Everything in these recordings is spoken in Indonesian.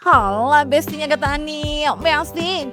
Halah bestinya kata Ani, Besti,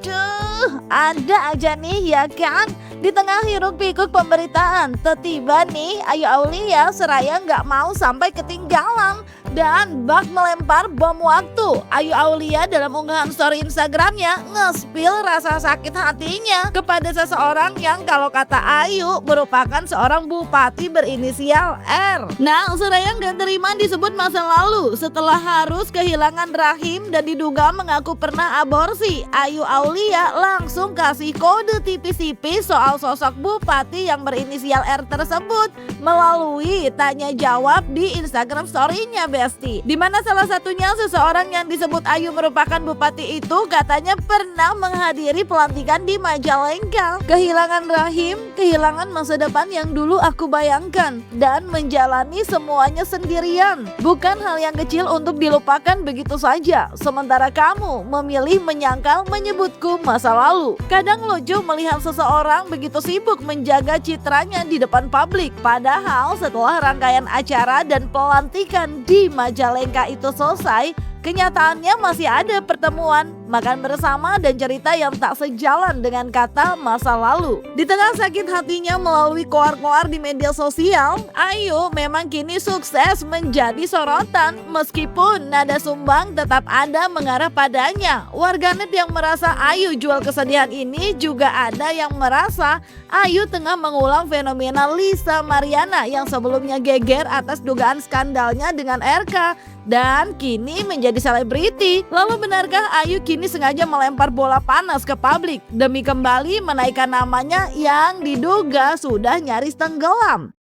ada aja nih ya kan. Di tengah hiruk pikuk pemberitaan, tiba nih Ayu Aulia seraya nggak mau sampai ketinggalan dan bak melempar bom waktu. Ayu Aulia dalam unggahan story Instagramnya nge-spill rasa sakit hatinya kepada seseorang yang kalau kata Ayu merupakan seorang bupati berinisial R. Nah, seraya nggak terima disebut masa lalu setelah harus kehilangan rahim dan diduga mengaku pernah aborsi. Ayu Aulia langsung kasih kode tipis-tipis soal sosok bupati yang berinisial R tersebut melalui tanya jawab di Instagram story-nya Besti. Di mana salah satunya seseorang yang disebut Ayu merupakan bupati itu katanya pernah menghadiri pelantikan di Majalengka. Kehilangan rahim, kehilangan masa depan yang dulu aku bayangkan dan menjalani semuanya sendirian. Bukan hal yang kecil untuk dilupakan begitu saja. Sementara kamu memilih menyangkal menyebutku masa lalu. Kadang lucu melihat seseorang begitu sibuk menjaga citranya di depan publik. Padahal setelah rangkaian acara dan pelantikan di Majalengka itu selesai, kenyataannya masih ada pertemuan, makan bersama dan cerita yang tak sejalan dengan kata masa lalu. Di tengah sakit hatinya melalui koar-koar di media sosial, Ayu memang kini sukses menjadi sorotan meskipun nada sumbang tetap ada mengarah padanya. Warganet yang merasa Ayu jual kesedihan ini juga ada yang merasa Ayu tengah mengulang fenomena Lisa Mariana yang sebelumnya geger atas dugaan skandalnya dengan RK dan kini menjadi selebriti. Lalu benarkah Ayu kini sengaja melempar bola panas ke publik demi kembali menaikkan namanya yang diduga sudah nyaris tenggelam?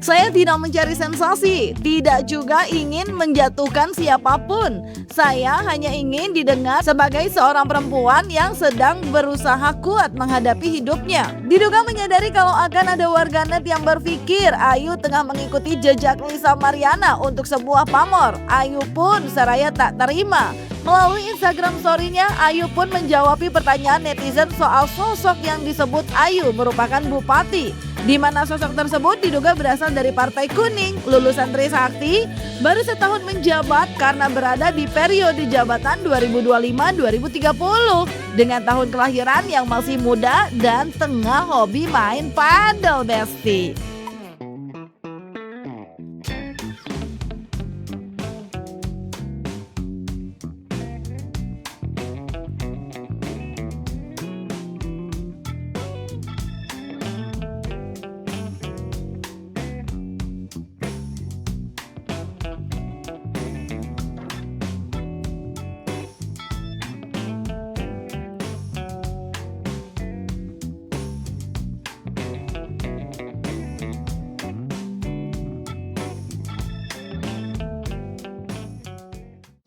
Saya tidak mencari sensasi, tidak juga ingin menjatuhkan siapapun. Saya hanya ingin didengar sebagai seorang perempuan yang sedang berusaha kuat menghadapi hidupnya. Diduga menyadari kalau akan ada warganet yang berpikir Ayu tengah mengikuti jejak Lisa Mariana untuk sebuah pamor. Ayu pun seraya tak terima. Melalui Instagram story-nya, Ayu pun menjawabi pertanyaan netizen soal sosok yang disebut Ayu merupakan bupati, di mana sosok tersebut diduga berasal dari Partai Kuning, lulusan Trisakti, baru setahun menjabat karena berada di periode jabatan 2025-2030 dengan tahun kelahiran yang masih muda dan tengah hobi main padel, Besti.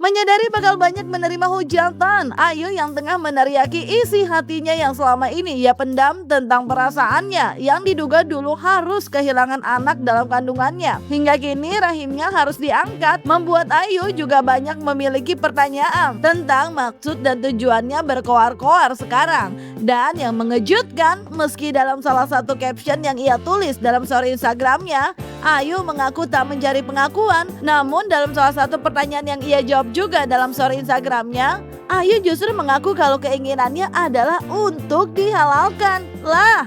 Menyadari bakal banyak menerima hujatan, Ayu yang tengah meneriaki isi hatinya yang selama ini ia pendam tentang perasaannya yang diduga dulu harus kehilangan anak dalam kandungannya. Hingga kini rahimnya harus diangkat, membuat Ayu juga banyak memiliki pertanyaan tentang maksud dan tujuannya berkoar-koar sekarang. Dan yang mengejutkan, meski dalam salah satu caption yang ia tulis dalam story Instagramnya, Ayu mengaku tak mencari pengakuan, namun dalam salah satu pertanyaan yang ia jawab juga dalam story Instagramnya, Ayu justru mengaku kalau keinginannya adalah untuk dihalalkan. Lah,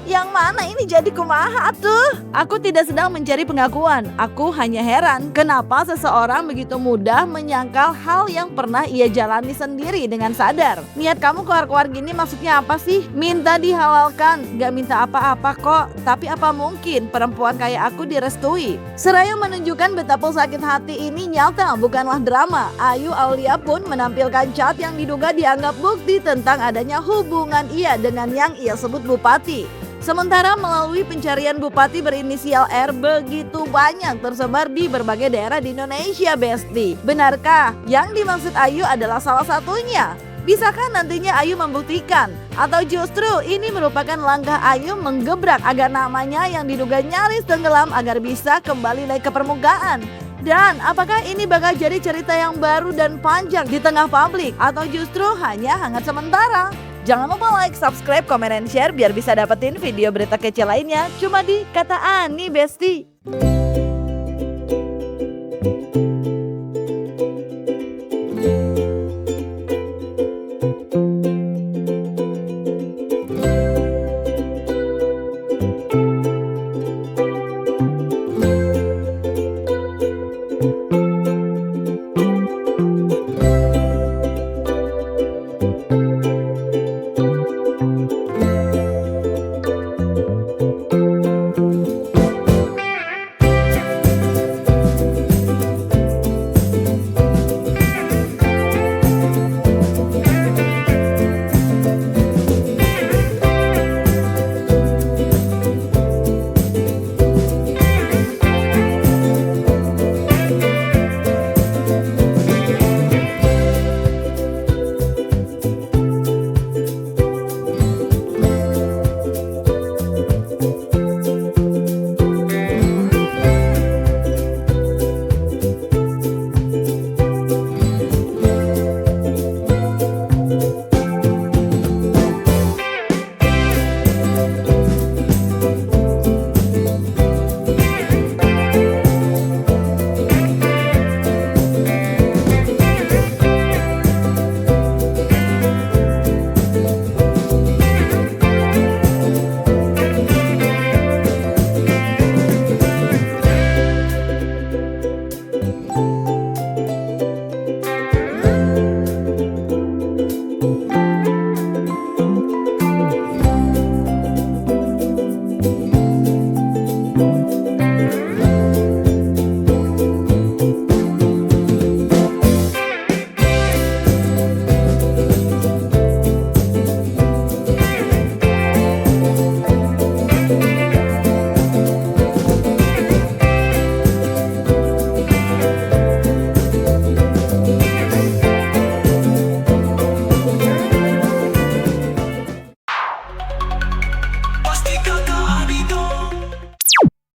Yang mana ini jadi kumaha tuh? Aku tidak sedang mencari pengakuan. Aku hanya heran kenapa seseorang begitu mudah menyangkal hal yang pernah ia jalani sendiri dengan sadar. Niat kamu keluar-keluar gini maksudnya apa sih? Minta dihalalkan, gak minta apa-apa kok. Tapi apa mungkin perempuan kayak aku direstui? Seraya menunjukkan betapa sakit hati ini nyata bukanlah drama. Ayu Aulia pun menampilkan chat yang diduga dianggap bukti tentang adanya hubungan ia dengan yang ia sebut bupati. Sementara melalui pencarian bupati berinisial R begitu banyak tersebar di berbagai daerah di Indonesia, Besti. Benarkah yang dimaksud Ayu adalah salah satunya? Bisakah nantinya Ayu membuktikan? Atau justru ini merupakan langkah Ayu menggebrak agar namanya yang diduga nyaris tenggelam agar bisa kembali naik ke permukaan? Dan apakah ini bakal jadi cerita yang baru dan panjang di tengah publik? Atau justru hanya hangat sementara? Jangan lupa like, subscribe, komen, dan share biar bisa dapetin video berita kece lainnya cuma di Kata Ani, Besti.